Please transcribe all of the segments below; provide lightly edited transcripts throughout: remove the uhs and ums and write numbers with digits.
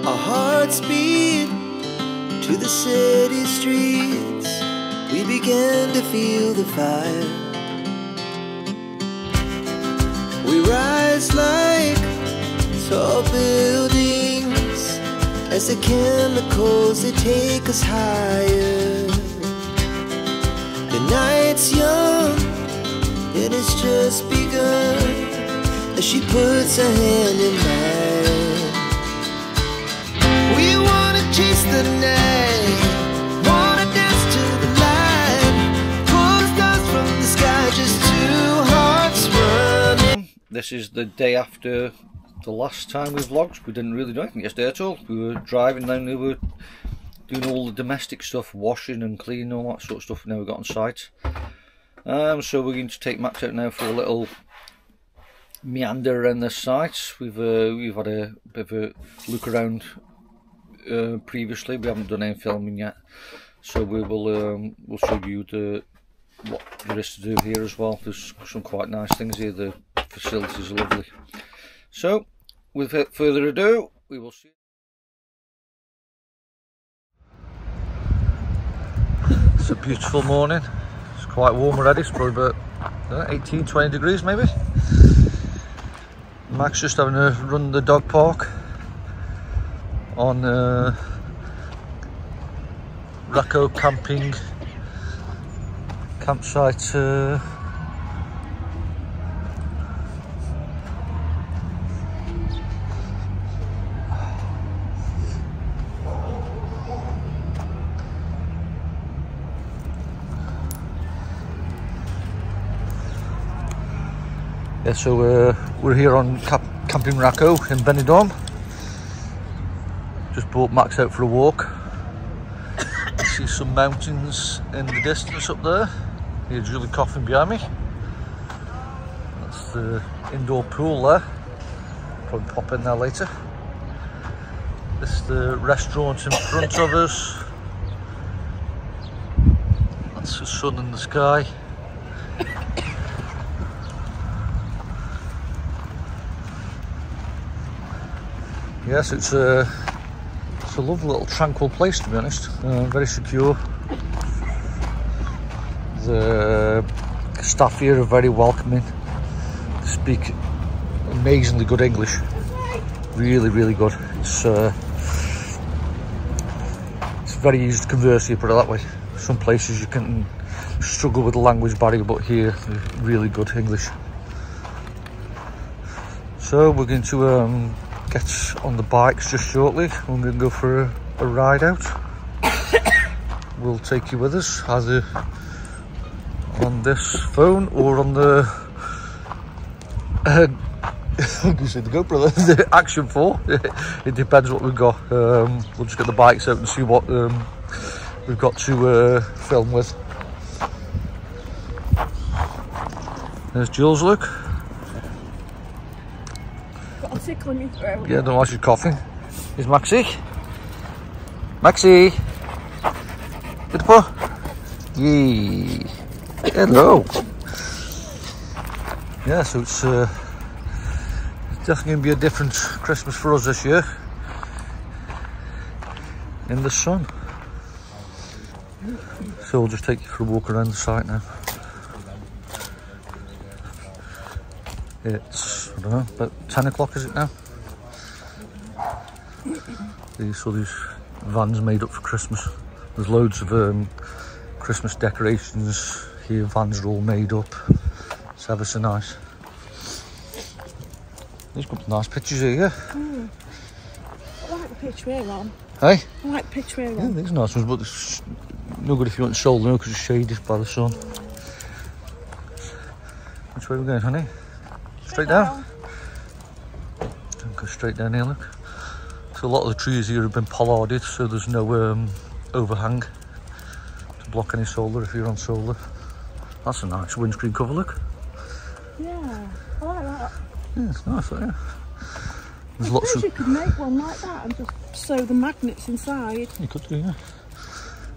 Our hearts beat to the city streets. We began to feel the fire. We rise like tall buildings as the chemicals, they take us higher. The night's young, it has just begun, as she puts her hand in mine. We wanna chase the night, wanna dance to the light, pull stars from the sky, just two hearts running. This is the day after the last time we vlogged. We didn't really do anything yesterday at all. We were driving down, we were doing all the domestic stuff, washing and cleaning, all that sort of stuff. Now we got on site. So we're going to take Max out now for a little meander around the site. We've had a bit of a look around previously. We haven't done any filming yet, so we will we'll show you what there is to do here as well. There's some quite nice things here. The facilities are lovely. So, without further ado, we will see. It's a beautiful morning. It's quite warm already. It's probably about 18, 20 degrees maybe. Max just having a run the dog park on Raco campsite. Yeah, so we're here on Camping Raco in Benidorm. Just brought Max out for a walk. See some mountains in the distance up there. Here's Julie coughing behind me. That's the indoor pool there. Probably pop in there later. This is the restaurant in front of us. That's the sun in the sky. Yes, it's a lovely little tranquil place, to be honest. Very secure. The staff here are very welcoming. They speak amazingly good English. Really, really good. It's very easy to converse here, put it that way. Some places you can struggle with the language barrier, but here, really good English. So we're going to get on the bikes just shortly. We're going to go for a ride out. We'll take you with us, either on this phone or on the I'm going to say the GoPro, the Action 4. It depends what we've got. We'll just get the bikes out and see what we've got to film with. There's Jules, look. Got a tickle in your throat. Yeah, don't watch your coughing. Here's Maxie. Maxie! Good boy. Yee. Hello. Yeah, so it's definitely going to be a different Christmas for us this year. In the sun. So we'll just take you for a walk around the site now. It's, I don't know, about 10 o'clock is it now? These vans made up for Christmas. There's loads of Christmas decorations here. Vans are all made up. It's ever so nice. There's a couple of nice pictures here, yeah? I like the picture we're on. Hey? I like the picture we're Yeah, on. these are nice ones, but it's no good if you want to shoulder, because it's shaded by the sun. Which way are we going, honey? Straight down? Don't go straight down here, look. So a lot of the trees here have been pollarded, so there's no overhang to block any solar if you're on solar. That's a nice windscreen cover, look. Yeah, I like that. Yeah, it's nice, yeah. There's I lots suppose of... you could make one like that and just sew the magnets inside. You could do, yeah.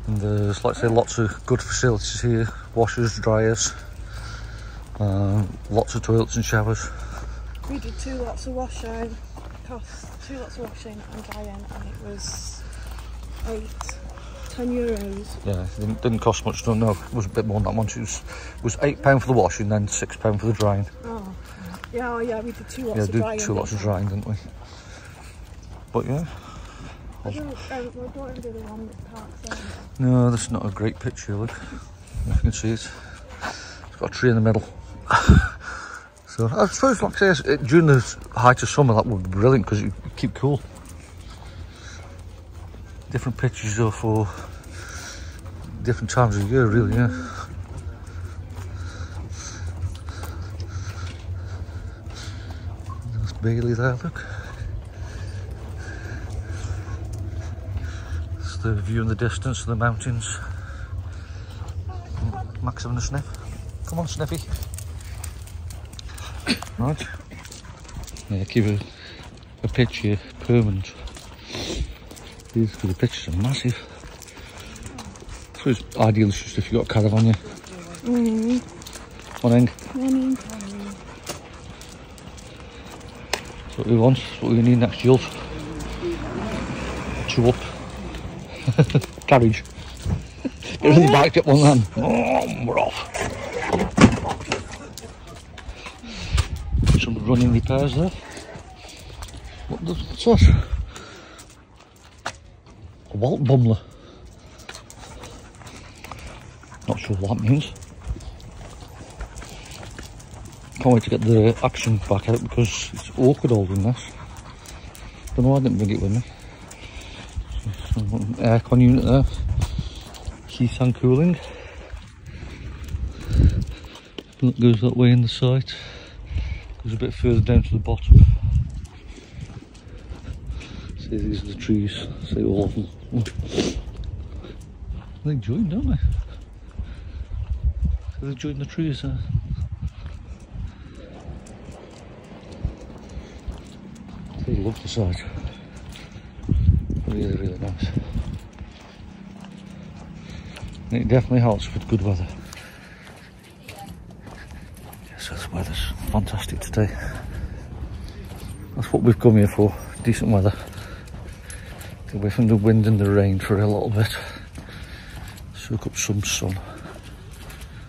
And there's, like I say, lots of good facilities here. Washers, dryers. Lots of toilets and showers. We did 2 lots of wash out. cost 2 lots of washing and drying, and it was 10 euros. Yeah, it didn't cost much, don't know. It was a bit more than that once. It was £8 for the washing, then £6 for the drying. Oh, yeah, we did 2 lots Yeah, of drying. did 2 lots of drying, didn't we? But yeah. I don't do the one that parks there. No, that's not a great picture, look. You can see it. It's got a tree in the middle. So I suppose, like I say, during the height of summer, that would be brilliant because you keep cool. Different pictures though for different times of year, really, yeah. There's Bailey there, look. It's the view in the distance of the mountains. Max having a sniff. Come on, Sniffy. Right. Yeah, keep a picture permanent. These the pictures are massive. So it's ideal just if you've got a caravan, yeah. Morning. Morning. That's what we want, that's what we need next, Jules. Chew up. Carriage. Get really backed up one then. Oh, we're off. Some running repairs there. What's that? A Walt Bumler. Not sure what that means. Can't wait to get the action back out because it's awkward holding this. Don't know why I didn't bring it with me. Some aircon unit there. Heat and cooling. That goes that way in the site. Goes a bit further down to the bottom. See, these are the trees. See all of them. They join, don't they? So they join the trees there. They love the site. Really, really nice. And it definitely helps with good weather. So the weather's fantastic today. That's what we've come here for, decent weather. Get away from the wind and the rain for a little bit. Soak up some sun.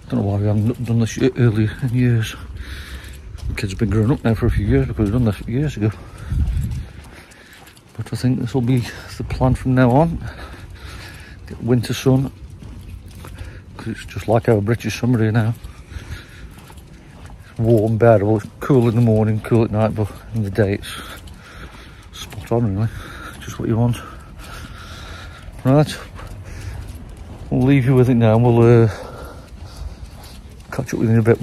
Don't know why we haven't done this earlier in years. The kids have been growing up now for a few years because we've done this years ago. But I think this will be the plan from now on. Get winter sun. Because it's just like our British summer here now. Warm, bearable, it's cool in the morning, cool at night, but in the day it's spot on really, just what you want. Right, we'll leave you with it now and we'll catch up with you in a bit.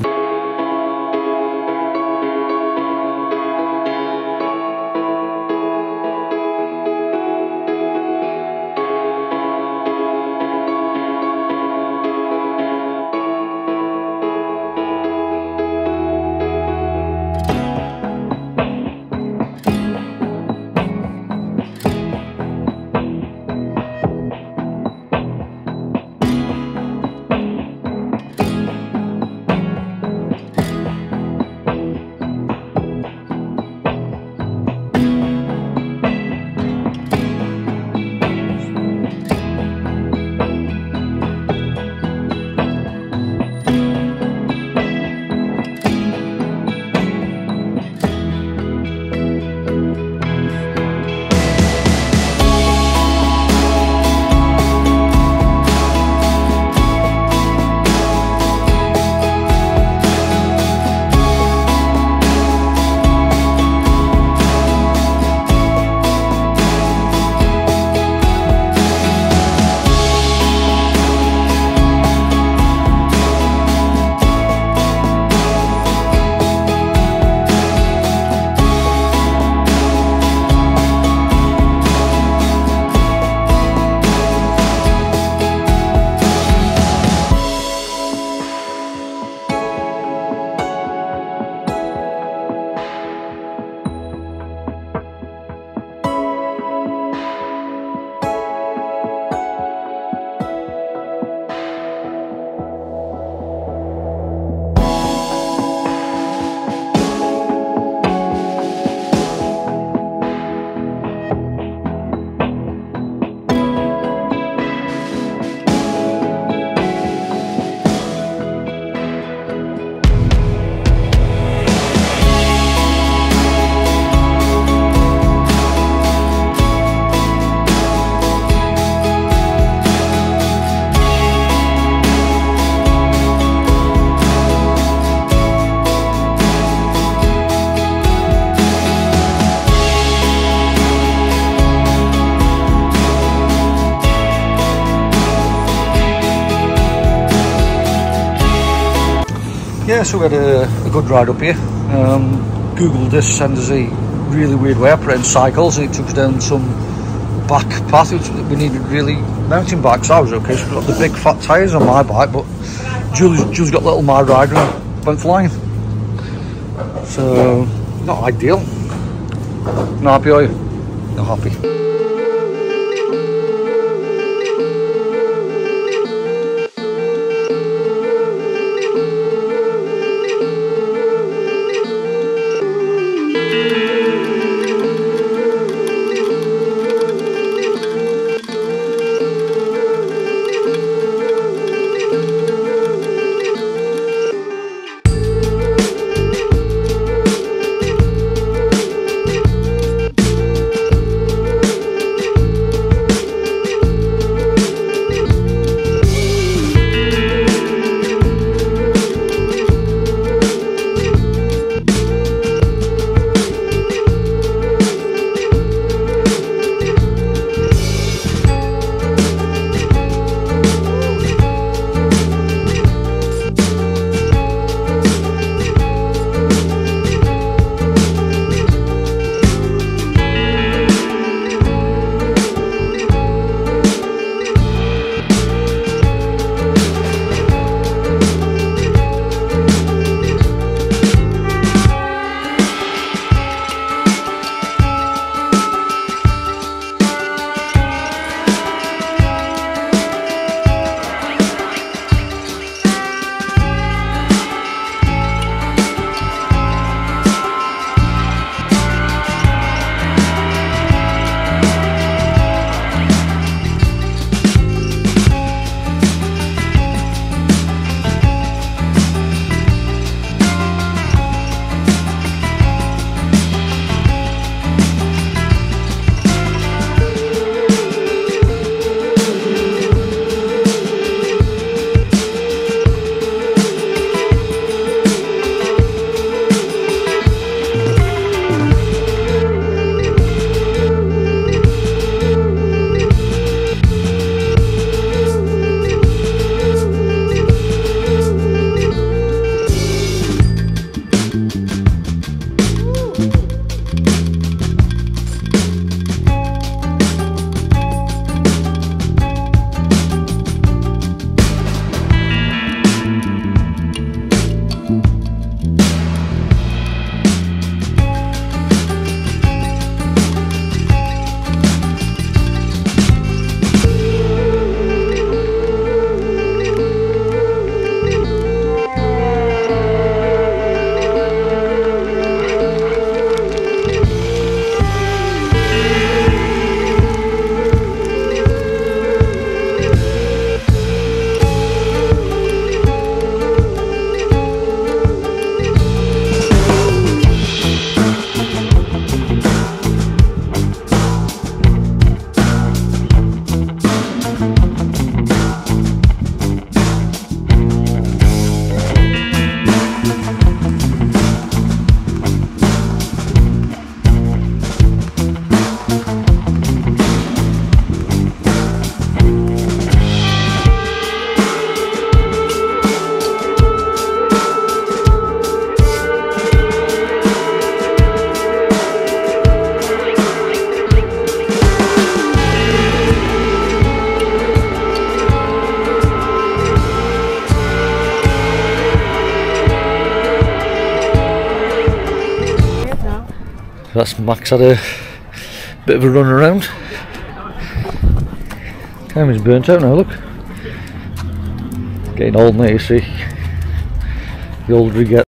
Yeah, so we had a good ride up here. Googled this and there's a really weird way up around cycles, and it took us down some back path which we needed really mountain bikes. I was okay, so we got the big fat tyres on my bike, but Julie's got little my rider and went flying. So not ideal. Not happy, are you? Not happy. That's Max had a bit of a run around. Camera's burnt out now, look. Getting old now, you see. The older you get,